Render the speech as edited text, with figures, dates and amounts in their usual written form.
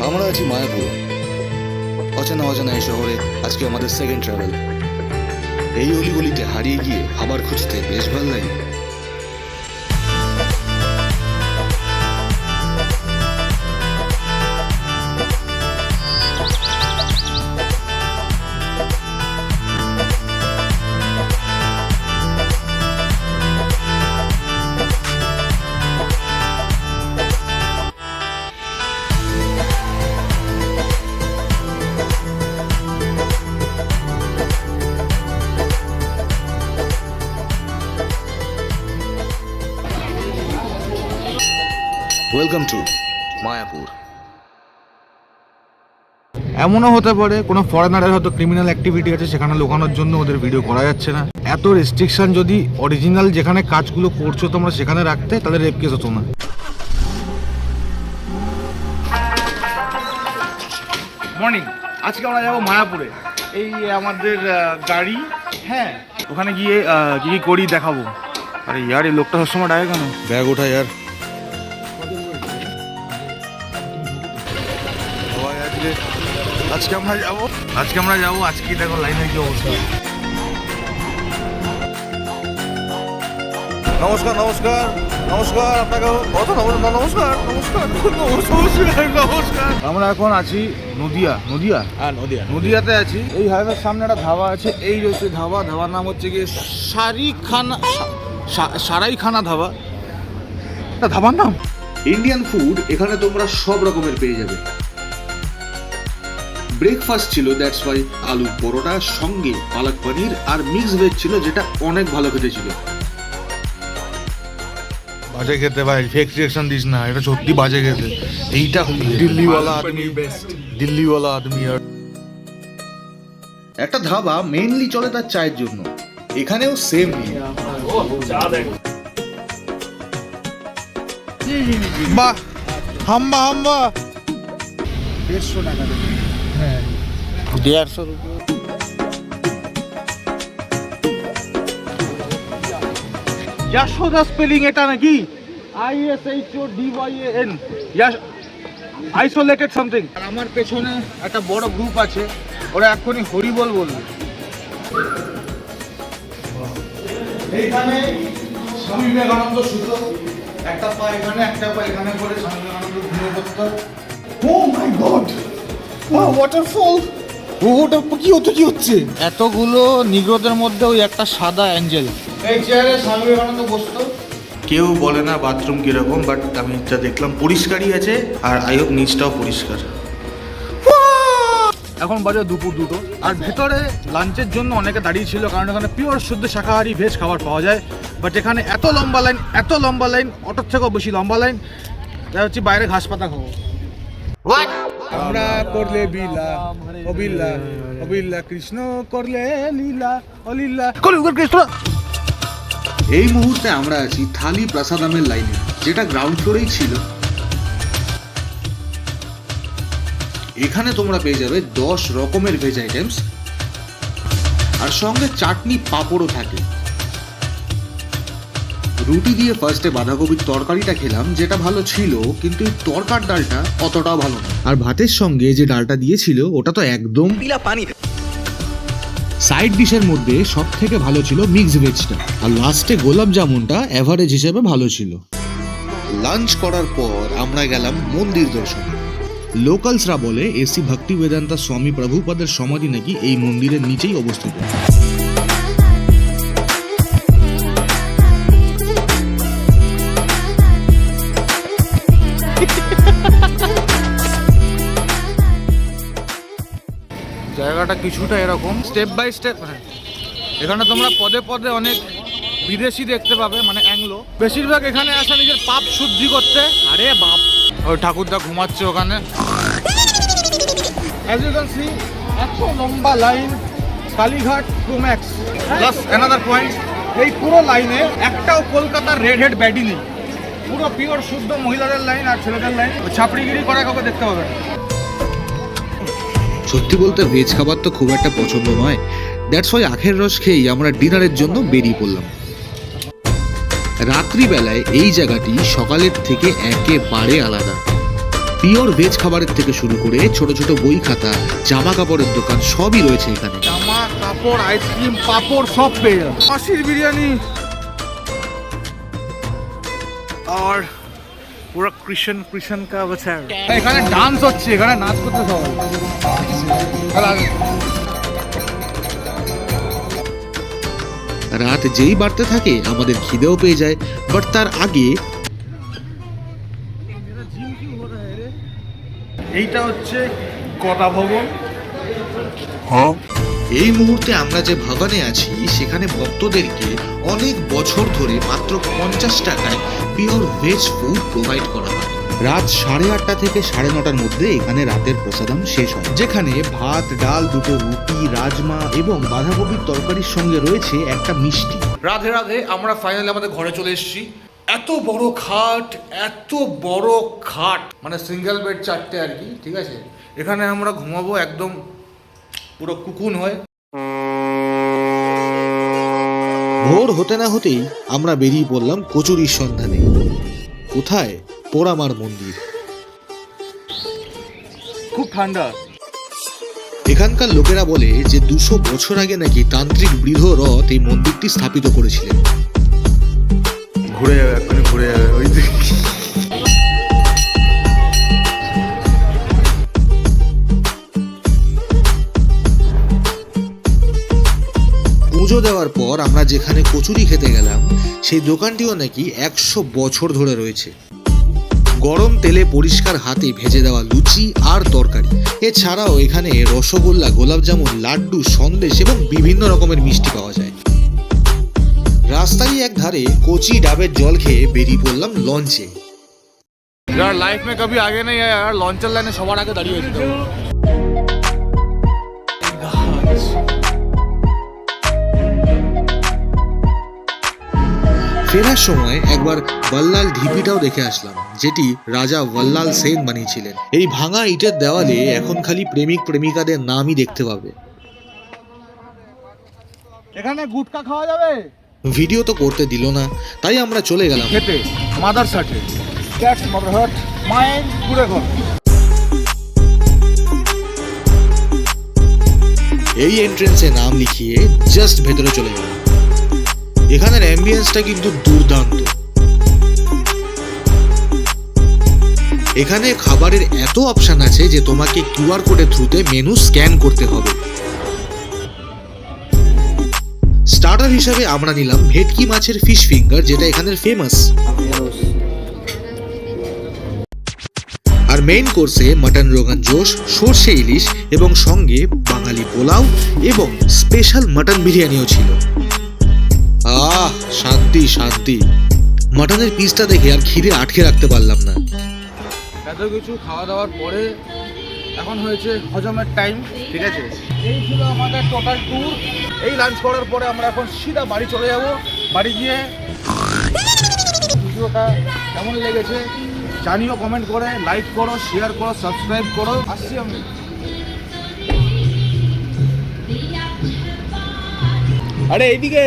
আমরা আছি মায়াপুর, অচেনা অজানা এই শহরে। আজকে আমাদের সেকেন্ড ট্রাভেল। এই অলিগলিতে হারিয়ে গিয়ে খাবার খুঁজতে বেশ ভালো লাগে। Welcome to Mayapur. এমনও হতে পারে কোনো ফরেনারের হয়তো ক্রিমিনাল অ্যাক্টিভিটি আছে, সেখানে লুকানোর জন্য ওদের ভিডিও করা যাচ্ছে না। এত রেস্ট্রিকশন যদি অরিজিনাল যেখানে কাজগুলো করছো তোমরা সেখানে রাখতে, তাহলে রেপ কেস হতো না। মর্নিং, আজকে আমরা যাবো মায়াপুরে। এই আমাদের গাড়ি, হ্যাঁ, ওখানে গিয়ে কি কি করি দেখাবো। আরে ইয়ার, এই লোকটা সবসময় ডাকে কেন? ব্যাগ ওঠা ইয়ার। আজকে আমরা যাবো আজকে দেখো লাইনের কি অবস্থা। নমস্কার নমস্কার নমস্কার আপনাকে কত নমস্কার নমস্কার নমস্কার। আমরা এখন আছি নদিয়াতে আছি। এই হাইওয়ের সামনে একটা ধাবা আছে, এই রয়েছে ধাবার নাম হচ্ছে গিয়ে সারাইখানা ধাবা। একটা ধাবার নাম। ইন্ডিয়ান ফুড এখানে তোমরা সব রকমের পেয়ে যাবে। ব্রেকফাস্ট ছিল, দ্যাটস ওয়াই আলুর পরোটা, সঙ্গে পালক পনির আর মিক্স ভেজ ছিল, যেটা অনেক ভালো খেতে ছিল। বাজে খেতে ভাই, ফেক রিঅ্যাকশন দিস না, এটা সত্যি বাজে খেতে। এইটা দিল্লিওয়ালা আদমি আর একটা ধাবা মেইনলি চলে তার চায়ের জন্য, এখানেও সেম। বাহ, হাম্বা 150 টাকা। হ্যাঁ, 150 রুপি। যশোদা স্পেলিং এটা নাকি ISHODYAN, আইসোলেটেড সামথিং। আমার পেছনে একটা বড় গ্রুপ আছে, ওরা এক্ষুনি হরিবল বলবে। এইখানে স্বামী বিবেকানন্দ শুধু একটা পা এখানে একটা পা এখানে করে স্বামী বিবেকানন্দ ঘুমিয়ে পড়তো। ও মাই গড, ওয়াটারফল! ওটা কি হচ্ছে? এতগুলো নিগ্রোদের মধ্যে ওই একটা সাদা অ্যাঞ্জেল। এই চেয়ারে স্বামী বিবেকানন্দ বসতো। কেউ বলে না বাথরুম কিরকম, বাট আমি যা দেখলাম পরিষ্কারই আছে, আর আই হোপ নিচটাও পরিষ্কার। এখন বাজে দুপুর 2টো, আর ভেতরে লাঞ্চের জন্য অনেকে দাঁড়িয়ে ছিল, কারণ এখানে পিওর শুদ্ধ শাকাহারি ভেজ খাবার পাওয়া যায়। বাট এখানে এত লম্বা লাইন, অটোর থেকেও বেশি লম্বা লাইন। তাই হচ্ছে বাইরে ঘাস পাতা খাবো। আমরা করলে বিলা ও বিল্লা, ও বিল্লা কৃষ্ণ করলে লীলা ও লীলা কৃষ্ণ। এই মুহূর্তে আমরা আছি থালি প্রসাদামের লাইনে, যেটা গ্রাউন্ড ফ্লোরেই ছিল। এখানে তোমরা পেয়ে যাবে 10 রকমের ভেজ আইটেমস, আর সঙ্গে চাটনি পাঁপড়ও থাকে। রুটি দিয়ে ফার্স্টে বাঁধাকপির তরকারিটা খেলাম, যেটা ভালো ছিল, কিন্তু এই তরকার ডালটা অতটাও ভালো না। আর ভাতের সঙ্গে যে ডালটা দিয়েছিল ওটা তো একদম পানি। সাইড ডিশের মধ্যে সব থেকে ভালো ছিল মিক্স ভেজটা, আর লাস্টে গোলাপ জামুনটা এভারেজ হিসেবে ভালো ছিল। লাঞ্চ করার পর আমরা গেলাম মন্দির দর্শনে। লোকালসরা বলে এসি ভক্তি বেদান্তা স্বামী প্রভুপাদের সমাধি নাকি এই মন্দিরের নিচেই অবস্থিত। জায়গাটা কিছুটা এরকম, স্টেপ বাই স্টেপ। এখানে তোমরা পদে পদে অনেক বিদেশি দেখতে পাবে, মানে অ্যাংলো। বেশিরভাগ এখানে আসে নিজের পাপ শুদ্ধি করতে। আরে বাপ, ওই ঠাকুরদা ঘুমাচ্ছে ওখানে। অ্যাজ ইউ ক্যান সি, এত লম্বা line, Kalighat Pro Max plus another point. এই পুরো লাইনে একটাও কলকাতার রেড হেড ব্যাডি নেই। পুরো পিওর শুদ্ধ মহিলাদের লাইন আর ছেলেদের লাইন। ছাপড়িগিরি করা কাউকে দেখতে পাবে না। সত্যি বলতে ভেজ খাবার তো খুব একটা পছন্দ নয়, দ্যাটস ওয়াই আখের রস খেয়েই আমরা ডিনারের জন্য বেরিয়ে পড়লাম। রাত্রিবেলায় এই জায়গাটি সকালের থেকে একেবারে আলাদা। পিওর ভেজ খাবারের থেকে শুরু করে ছোট ছোট বই খাতা, জামা কাপড়ের দোকান সবই রয়েছে এখানে। জামা কাপড়, আইসক্রিম, পাপড় সব পেয়ে যাবে। মাসির বিরিয়ানি আর পুরো কৃষ্ণ কা বাচার। এখানে ডান্স হচ্ছে, এখানে নাচ করতে সবাই। রাত যেই বাড়তে থাকে আমাদের খিদেও পেয়ে যায়, বাট তার আগে এইটা হচ্ছে কটা ভবন। এই মুহূর্তে আমরা যে ভবনে আছি সেখানে ভক্তদেরকে অনেক বছর ধরে মাত্র 50 টাকায় পিওর ভেজ ফুড প্রোভাইড করা হয়। রাত 8:30 থেকে 9:30 মধ্যে এখানে রাতের প্রসাদম শেষ হয়, যেখানে ভাত, ডাল, দুটো রুটি, রাজমা এবং বাঁধাকপির তরকারির সঙ্গে রয়েছে একটা মিষ্টি। রাধে রাধে, আমরা ফাইনালি আমাদের ঘরে চলে এসেছি। এত বড় খাট, মানে সিঙ্গেল বেড 4টে আর কি, ঠিক আছে। এখানে আমরা ঘুমাবো একদম পুরো কুকুন হয়ে। ভোর হতে না হতেই আমরা বেরিয়ে পড়লাম কচুরির সন্ধানে। কোথায়? পোড়ামার মন্দির। খুব ঠান্ডা। এখানকার লোকেরা বলে যে 200 বছর আগে নাকি তান্ত্রিক বৃদ্ধ রথ এই মন্দিরটি স্থাপিত করেছিলেন। ঘুরে যাবে, এক্ষুনি ঘুরে যাবে ওই দিকে। পুজো দেওয়ার পর আমরা যেখানে কচুরি খেতে গেলাম সেই দোকানটিও নাকি 100 বছর ধরে রয়েছে। গরম তেলে পরিষ্কার হাতে ভেজে দেওয়া লুচি আর তরকারি, এছাড়াও এখানে রসগোল্লা, গোলাপজামুন, লাড্ডু, সন্দেশ এবং বিভিন্ন রকমের মিষ্টি পাওয়া যায়। রাস্তারই এক ধারে কচি ডাবের জল খেয়ে বেরিয়ে পড়লাম লঞ্চে। यार लाइफ में कभी आगे नहीं आया यार, लॉन्चर लाइने সবার আগে দাঁড়িয়ে হয়েছে। ফেরার সময় একবার বল্লাল ঢিপিটাও দেখে আসলাম, যেটি রাজা বল্লাল সেন বানিয়েছিলেন। এই ভাঙা ইটের দেওয়ালে এখন খালি প্রেমিক প্রেমিকাদের নামই দেখতে পাবে। এখানে গুটকা খাওয়া যাবে? ভিডিও তো করতে দিল না, তাই আমরা চলে গেলাম খেতে মাদার সাথে। দ্যাটস মাদার হাট মাইন পুরো ঘর। এই এন্ট্রেন্সে নাম লিখিয়ে জাস্ট ভেতরে চলে গেলাম। এখানের অ্যাম্বিয়েন্সটা কিন্তু দুর্দান্ত। এখানে খাবারের এত অপশন আছে যে তোমাকে কিউআর কোডের থ্রুতে মেনু স্ক্যান করতে হবে। স্টার্টার হিসাবে আমরা নিলাম ভেটকি মাছের ফিশ ফিঙ্গার, যেটা এখানের ফেমাস। আর মেইন কোর্সে মাটন রোগান জোশ, সর্ষে ইলিশ এবং সঙ্গে বাঙালি পোলাও এবং স্পেশাল মাটন বিরিয়ানিও ছিল। আহ, শান্তি শান্তি। মাটনের পিসটা দেখে আর খিদে আটকে রাখতে পারলাম না। এত কিছু খাওয়া দাওয়ার পরে এখন হয়েছে হজমের টাইম, ঠিক আছে। এই ছিল আমাদের টোটাল ট্যুর। এই লাঞ্চ করার পরে আমরা এখন সিধা বাড়ি চলে যাব। বাড়ি গিয়ে ভিডিওটা কেমন লেগেছে জানিও, কমেন্ট করে, লাইক করো, শেয়ার করো, সাবস্ক্রাইব করো। আসছি আমি। আরে এইদিকে